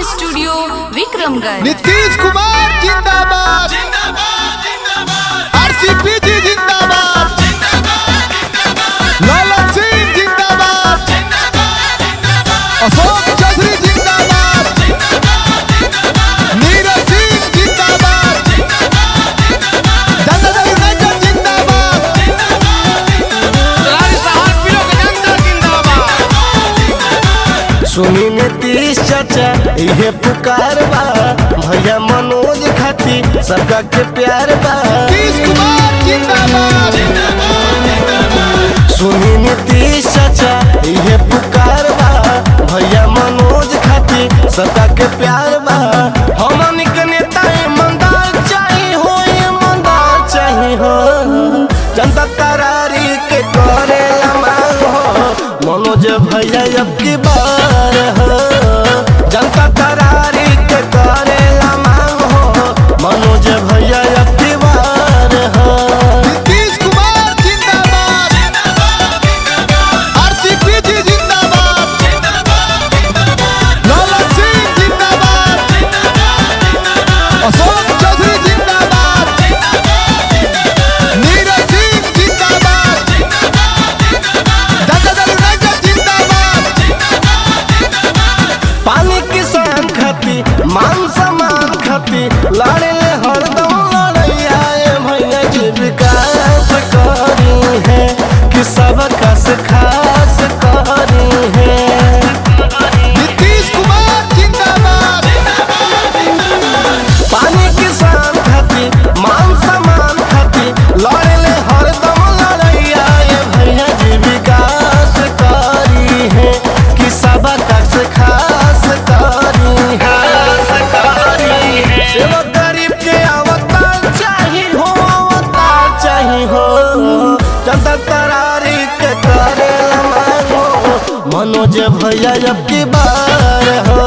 Studio Vikramgarh. Nitish Kumar जिंदाबाद जिंदाबाद जिंदाबाद, आरसीपी जी जिंदाबाद जिंदाबाद जिंदाबाद, लालन सिंह जिंदाबाद जिंदाबाद जिंदाबाद, अशोक चौधरी जिंदाबाद जिंदाबाद जिंदाबाद, नीरज सिंह जिंदाबाद जिंदाबाद जिंदाबाद, जनता दल यूनाइटेड जिंदाबाद जिंदाबाद। सुनी नीतीश चाचा ये पुकार बा, भैया मनोज खाती सबका के प्यार बा। नीतीश कुमार जिंदाबाद जिंदाबाद जिंदाबाद, सुनी नीतीश चाचा ये पुकार बा, भैया मनोज खाती सबका के प्यार बा। हमन के नेता ईमानदार चाहिए हो, ईमानदार चाहिए हो, जनता करारी के करे मांग हो, मनोज भैया अब की बार हो, जनता करारी के करे मांग हो, मनोज भैया अब की बार हो। नीतीश कुमार जिंदाबाद जिंदाबाद जिंदाबाद, आरसीपी जी जिंदाबाद जिंदाबाद जिंदाबाद, लालन सिंह जिंदाबाद जिंदाबाद जिंदाबाद, अशोक चौधरी जिंदाबाद जिंदाबाद जिंदाबाद, नीरज सिंह जिंदाबाद जिंदाबाद जिंदाबाद, जनता दल यूनाइटेड जिंदाबाद जिंदाबाद जिंदाबाद। पानी किसान खाती मान सम्मान खाती लड़े हरदम लड़ैया, भैया जी विकास करी है कि सब खास खास करी है। नीतीश कुमार जिंदाबाद जिंदाबाद जिंदाबाद, पानी किसान खाती मान सम्मान खाती लड़े हरदम लड़ैया, भैया जी विकास करी है कि सब खास खास करी है। सेवा गरीब के अवतार चाहिए हो, अवतार चाहिए हो, जनता करारी के करे मांगो, मनोज भैया अब की बार हो,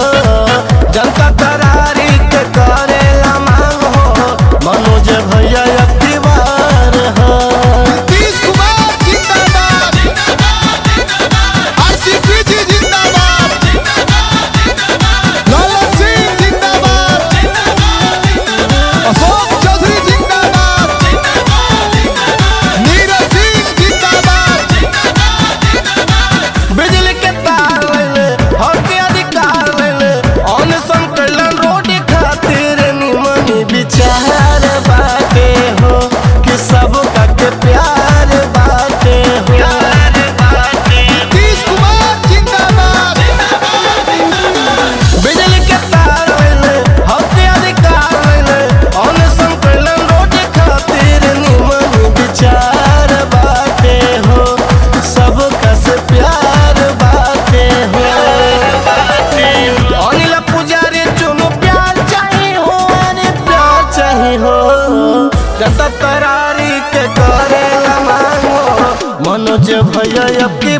जनता करारी के करे मांगो, मनोज भैया अब की बार हो। नीतीश कुमार जिंदाबाद जिंदाबाद जिंदाबाद, आरसीपी जी जिंदाबाद जिंदाबाद जिंदाबाद, लालन सिंह जिंदाबाद जिंदाबाद जिंदाबाद, अशोक चौधरी जिंदाबाद जिंदाबाद जिंदाबाद, नीरज सिंह जिंदाबाद जिंदाबाद जिंदाबाद। बिजली के तार ले हक के अधिकार ले, अनशन कैलन रोटी खातिर निमन विचार बाटे हो, कि सबका के प्यार बाटे हो। नीतीश कुमार जिंदाबाद जिंदाबाद जिंदाबाद, बिजली के तार ले हक के अधिकार ले, अनशन कैलन रोटी खातिर निमन विचार बाटे हो, सबका से प्यार बाटे हो। अनिल पुजारी चुनो प्यार चाहिए हो, अरे प्यार चाहिए हो, जनता करारी के करे मांगो, मनोज भैया अब की